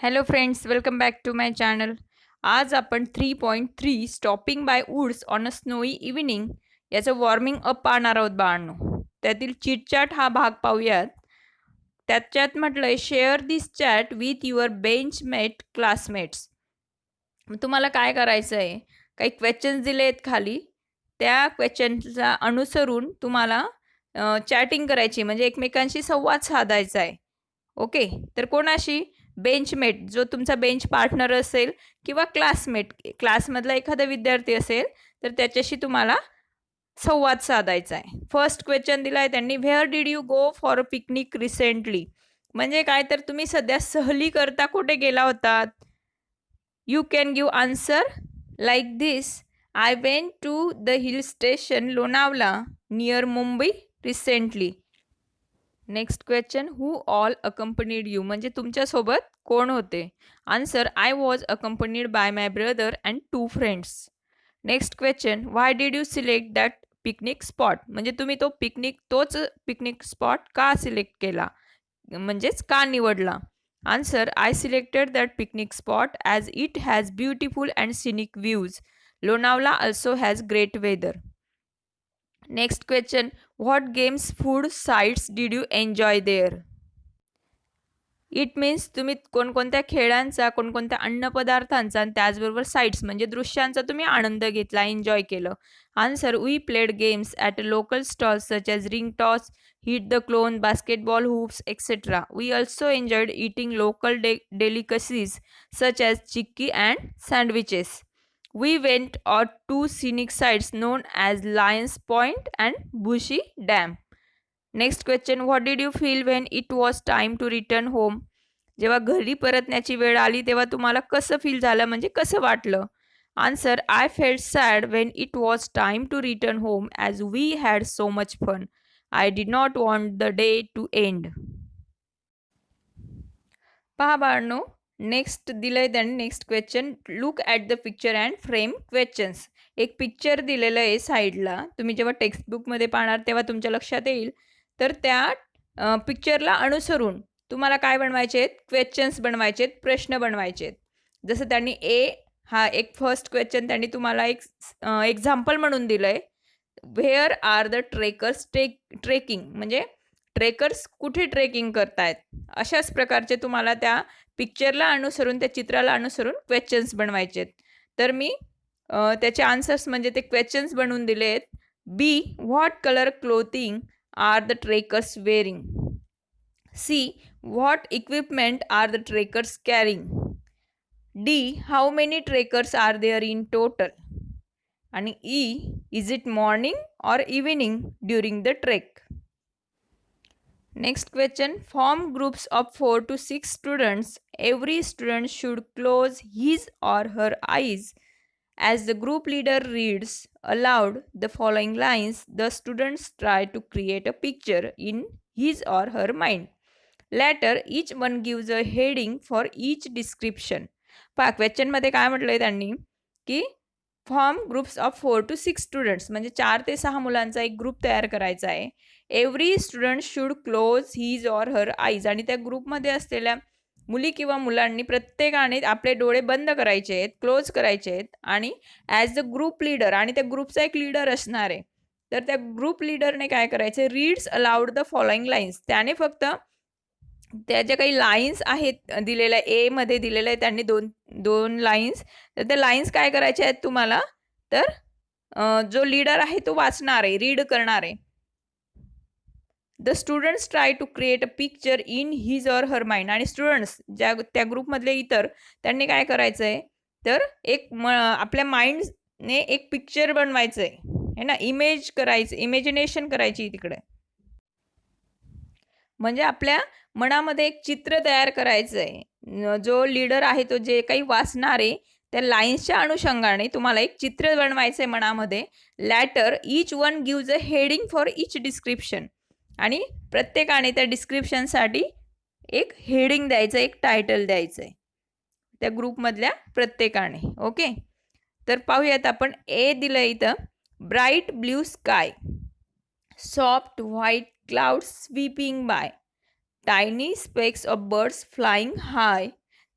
Hello friends, welcome back to my channel. आज आपण 3.3 stopping by woods on a snowy evening याचं warming up पाहणार आहोत बाळांनो. त्यातील चिटचॅट हा भाग पाहूयात. त्याच्यात म्हटलंय share this chat with your benchmate classmates. तुम्हाला काय करायचं आहे, काही क्वेश्चन्स दिले आहेत खाली, त्या क्वेश्चनचा अनुसरून तुम्हाला चॅटिंग करायची, म्हणजे एकमेकांशी संवाद साधायचा आहे. ओके, तर कोणाशी? बेंचमेट, जो तुमचा बेंच पार्टनर असेल, किंवा क्लासमेट, क्लासमधला एखादा विद्यार्थी असेल तर त्याच्याशी तुम्हाला संवाद साधायचा आहे. फर्स्ट क्वेश्चन दिला आहे त्यांनी, where did you go for a picnic recently. म्हणजे काय, तर तुम्ही सध्या सहली करता कुठे गेला होतात. You can give answer like this, I went to the hill station Lonavala near Mumbai recently. Next question, who all accompanied you, म्हणजे तुमच्यासोबत कोण होते. Answer, I was accompanied by my brother and 2 friends. Next question, why did you select that picnic spot, म्हणजे तुम्ही तोच picnic spot का select केला, म्हणजेच का निवडला. Answer, I selected that picnic spot as it has beautiful and scenic views. Lonavala also has great weather. Next question, what games, food, sights did you enjoy there? It means तुम्ही कोणकोणत्या खेळांचा, कोणकोणत्या अन्नपदार्थांचा आणि त्याचबरोबर साईट्स म्हणजे दृश्यांचा तुम्ही आनंद घेतला, एन्जॉय केलं. Answer, we played games at local stalls such as ring toss, hit the clown, basketball hoops etcetera. We also enjoyed eating local delicacies such as chikki and sandwiches. We went to scenic sites known as Lions Point and Bushy Dam. Next question, what did you feel when it was time to return home? जेव्हा घरी परतण्याची वेळ आली तेव्हा तुम्हाला कसं feel झालं, म्हणजे कसं वाटलं. Answer, I felt sad when it was time to return home as we had so much fun. I did not want the day to end. पहा बाळांनो, नेक्स्ट दिलंय त्यांनी. Next question, look at the picture and frame questions. एक picture दिलेलं आहे साईडला, तुम्ही जेव्हा टेक्स्टबुकमध्ये पाहणार तेव्हा तुमच्या लक्षात येईल. तर त्या पिक्चरला अनुसरून तुम्हाला काय बनवायचे आहेत, क्वेश्चन्स बनवायचे आहेत, प्रश्न बनवायचे आहेत. जसं त्यांनी हा एक फर्स्ट क्वेश्चन त्यांनी तुम्हाला एक एक्झाम्पल म्हणून दिलं आहे, where are the trekkers trekking, म्हणजे ट्रेकर्स कुठे ट्रेकिंग करतायत. अशाच प्रकारचे तुम्हाला त्या पिक्चरला अनुसरून, त्या चित्राला अनुसरून क्वेश्चन्स बनवायचे आहेत. तर मी त्याचे आन्सर्स म्हणजे ते क्वेश्चन्स बनवून दिले आहेत. B, what colour clothing are the trekkers wearing. C, what equipment are the trekkers carrying. D, how many trekkers are there in total. आणि E, is it morning or evening during the trek. Next question, form groups of 4 to 6 students. Every student should close his or her eyes. As the group leader reads aloud the following lines, the students try to create a picture in his or her mind. Later, each one gives a heading for each description. पहा क्वेश्चनमध्ये काय म्हटलंय त्यांनी, की form groups of 4 to 6 students, म्हणजे 4 ते 6 मुलांचा एक group तयार करायचा आहे. Every student should close his or her eyes, आणि त्या ग्रुपमध्ये असलेल्या मुली किंवा मुलांनी प्रत्येकाने आपले डोळे बंद करायचे आहेत, क्लोज करायचे आहेत. आणि ॲज द ग्रुप लीडर, आणि त्या ग्रुपचा एक लीडर असणार आहे, तर त्या ग्रुप लीडरने काय करायचं, reads allowed the following lines. त्याने फक्त त्या ज्या काही लाईन्स आहेत दिलेल्या, मध्ये दिलेल्या आहे त्यांनी दोन लाईन्स, तर त्या लाईन्स काय करायच्या आहेत तुम्हाला, तर जो लीडर आहे तो वाचणार आहे, रीड करणार आहे. The students try to create a picture in his or her mind. आणि स्टुडंट्स, त्या ग्रुपमधले इतर, त्यांनी काय करायचं आहे, तर आपल्या माइंडने एक पिक्चर बनवायचं आहे ना, इमेज करायचं, इमॅजिनेशन करायची तिकडे. म्हणजे आपल्या मनामध्ये एक चित्र तयार करायचं आहे. जो लीडर आहे तो जे काही वाचणार आहे त्या लाईन्सच्या अनुषंगाने तुम्हाला एक चित्र बनवायचं आहे मनामध्ये. Later, each one gives a heading for each description. आणि प्रत्येकाने त्या डिस्क्रिप्शनसाठी एक हेडिंग द्यायचं, एक टायटल द्यायचं आहे त्या ग्रुपमधल्या प्रत्येकाने. ओके, तर पाहूयात आपण. ए दिलं इथं, bright blue sky, soft white clouds sweeping by, tiny specks of birds flying high,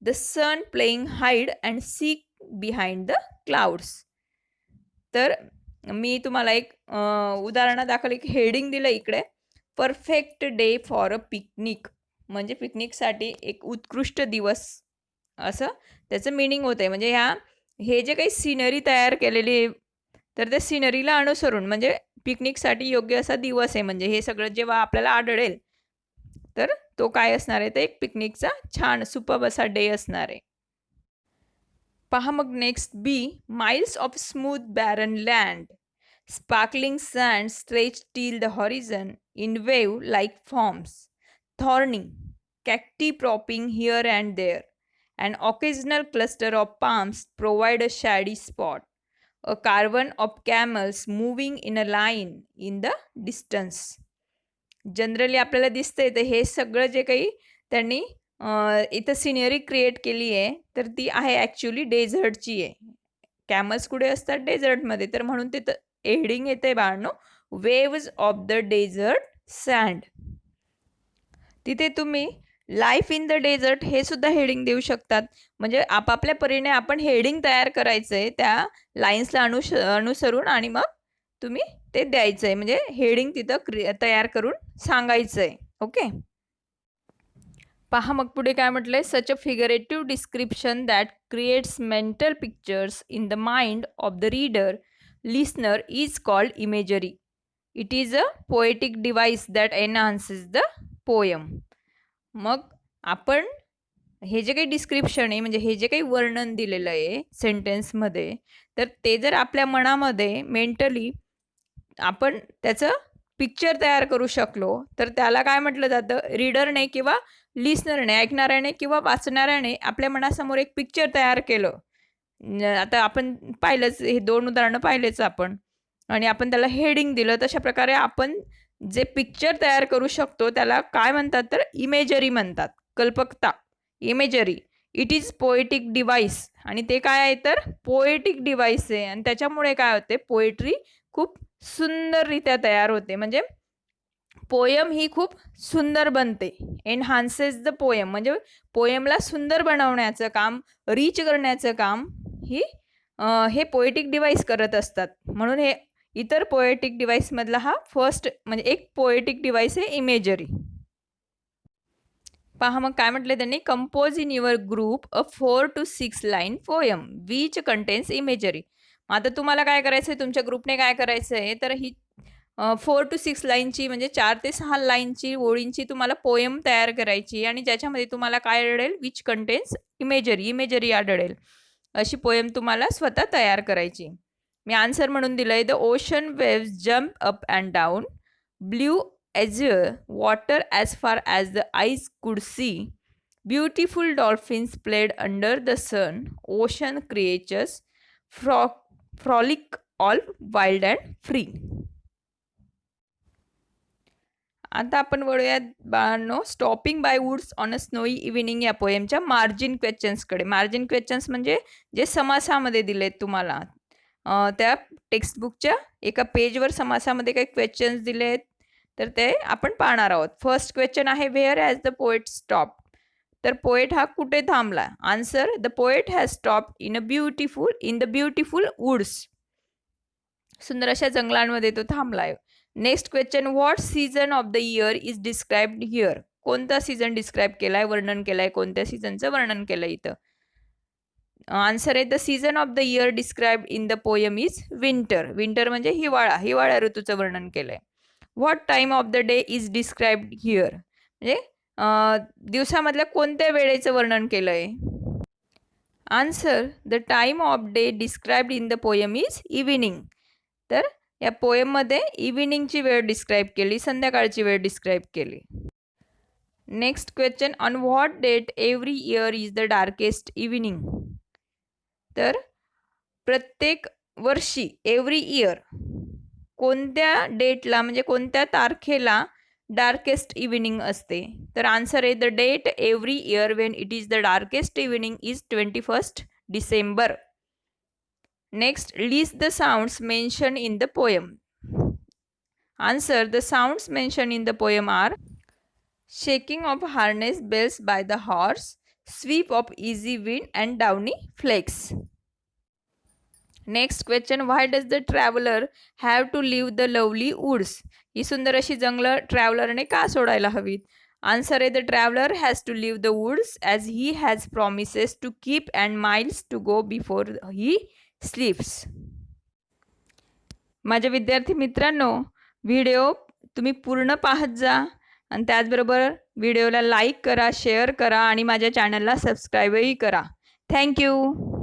the sun playing hide and seek behind the clouds. तर मी तुम्हाला एक उदाहरणादाखल एक हेडिंग दिलं इकडे, perfect day for a picnic, म्हणजे पिकनिकसाठी एक उत्कृष्ट दिवस, असं त्याचं मिनिंग होतं आहे. म्हणजे हे जे काही सिनरी तयार केलेली आहे, तर त्या सिनरीला अनुसरून म्हणजे पिकनिकसाठी योग्य असा दिवस आहे. म्हणजे हे सगळं जेव्हा आपल्याला आढळेल, तर तो काय असणार आहे, तर एक पिकनिकचा छान सुपर्ब असा डे असणार आहे. पहा मग next B, miles of smooth barren land, sparkling sand stretch till the horizon in wave like forms, thorny cacti propping here and there. An occasional cluster of palms provide a shady spot. A caravan of camels moving in a line in the distance. Generally आपल्याला दिसतंय तर हे सगळं जे काही त्यांनी इथं scenery create केली आहे, तर ती आहे ॲक्च्युली डेझर्टची आहे. कॅमल्स कुठे असतात, डेझर्टमध्ये. तर म्हणून तिथं हेडिंग येते बाळांनो, waves of the desert sand. तिथे तुम्ही लाईफ इन द डेझर्ट हे सुद्धा हेडिंग देऊ शकतात. म्हणजे आपापल्या परीने आपण हेडिंग तयार करायचं आहे त्या लाईन्सला अनुसरून, आणि मग तुम्ही ते द्यायचं आहे. म्हणजे हेडिंग तिथं तयार करून सांगायचं आहे. ओके. पहा मग पुढे काय म्हटलंय, such a figurative description that creates mental pictures in the mind of the reader listener is called imagery. It is a poetic device that enhances the poem. मग आपण हे जे काही डिस्क्रिप्शन आहे, म्हणजे हे जे काही वर्णन दिलेलं आहे सेंटेन्समध्ये, तर ते जर आपल्या मनामध्ये मेंटली आपण त्याचं पिक्चर तयार करू शकलो, तर त्याला काय म्हटलं जातं, रीडरने किंवा लिस्नरने, ऐकणाऱ्याने किंवा वाचणाऱ्याने आपल्या मनासमोर एक पिक्चर तयार केलं. आता आपण पाहिलंच, हे 2 उदाहरणं पाहिलेच आपण, आणि आपण त्याला हेडिंग दिलं. तशा प्रकारे आपण जे पिक्चर तयार करू शकतो त्याला काय म्हणतात, तर इमेजरी म्हणतात. कल्पकता, imagery. It is poetic device, आणि ते काय आहे, तर पोएटिक डिव्हाइस आहे. आणि त्याच्यामुळे काय होते, पोएट्री खूप सुंदररित्या तयार होते. म्हणजे पोयम ही खूप सुंदर बनते. एनहान्सेस द पोयम, म्हणजे पोयमला सुंदर बनवण्याचं काम, रीच करण्याचं काम हे पोएटिक डिव्हाइस करत असतात. म्हणून हे इतर पोएटिक डिव्हाइसमधला हा फर्स्ट, म्हणजे एक पोएटिक डिव्हाइस आहे इमेजरी. पहा मग काय म्हटलं त्यांनी, compose in your group a 4 to 6 line poem which contains imagery. आता तुम्हाला काय करायचं आहे, तुमच्या ग्रुपने काय करायचं आहे, तर ही 4 to 6 लाईनची, म्हणजे 4 ते 6 लाईनची, ओळींची तुम्हाला पोयम तयार करायची, आणि ज्याच्यामध्ये तुम्हाला काय आढळेल, विच कंटेन्स इमेजरी आढळेल, अशी पोयम तुम्हाला स्वतः तयार करायची. मी आन्सर म्हणून दिलं आहे, the ocean waves jump up and down, blue azure water as far as the eyes could see, beautiful dolphins played under the sun, ocean creatures frolic all wild and free. आता आपण वळूयात बाळांनो, stopping by woods on a snowy evening या पोएमच्या margin क्वेश्चन्सकडे. Margin questions म्हणजे जे समासामध्ये दिलेत तुम्हाला, त्या टेक्स्टबुकच्या एका पेजवर समासामध्ये काही क्वेश्चन्स दिले आहेत, तर ते आपण पाहणार आहोत. फर्स्ट क्वेश्चन आहे, where has the poet stop. तर पोएट हा कुठे थांबला. Answer, the poet has stop in the beautiful woods. सुंदर अशा जंगलांमध्ये तो थांबलाय. Next question, what season of the year is described here. कोणता सीझन डिस्क्राईब केलाय, वर्णन केलाय, कोणत्या सीझनचं वर्णन केलंय इथं. आन्सर आहे, the season of the year described in the poem is winter. Winter म्हणजे हिवाळा ऋतूचं वर्णन केलंय. What time of the day is described here, म्हणजे दिवसामधल्या कोणत्या वेळेचं वर्णन केलं आहे. Answer, the time of day described in the poem is evening. तर या पोयममध्ये इव्हिनिंगची वेळ डिस्क्राईब केली, संध्याकाळची वेळ डिस्क्राईब केली. Next question, on what date every year is the darkest evening. तर प्रत्येक वर्षी, एव्हरी इयर, कोणत्या डेटला, म्हणजे कोणत्या तारखेला डार्केस्ट इव्हिनिंग असते. तर आन्सर आहे, the date every year when it is the darkest evening is 21 December. Next, list the sounds mentioned in the poem. Answer: the sounds mentioned in the poem are shaking of harness bells by the horse, sweep of easy wind, and downy flakes. Next question, why does the traveller have to leave the lovely woods? ही सुंदर अशी जंगलं ट्रॅव्हलरने का सोडायला हवीत? Answer आहे, the traveller has to leave the woods as he has promises to keep and miles to go before he sleeps. माझ्या विद्यार्थी मित्रांनो, व्हिडिओ तुम्ही पूर्ण पाहत जा आणि त्याचबरोबर व्हिडिओला लाईक करा, शेअर करा आणि माझ्या चॅनलला सबस्क्राईबही करा. थँक्यू.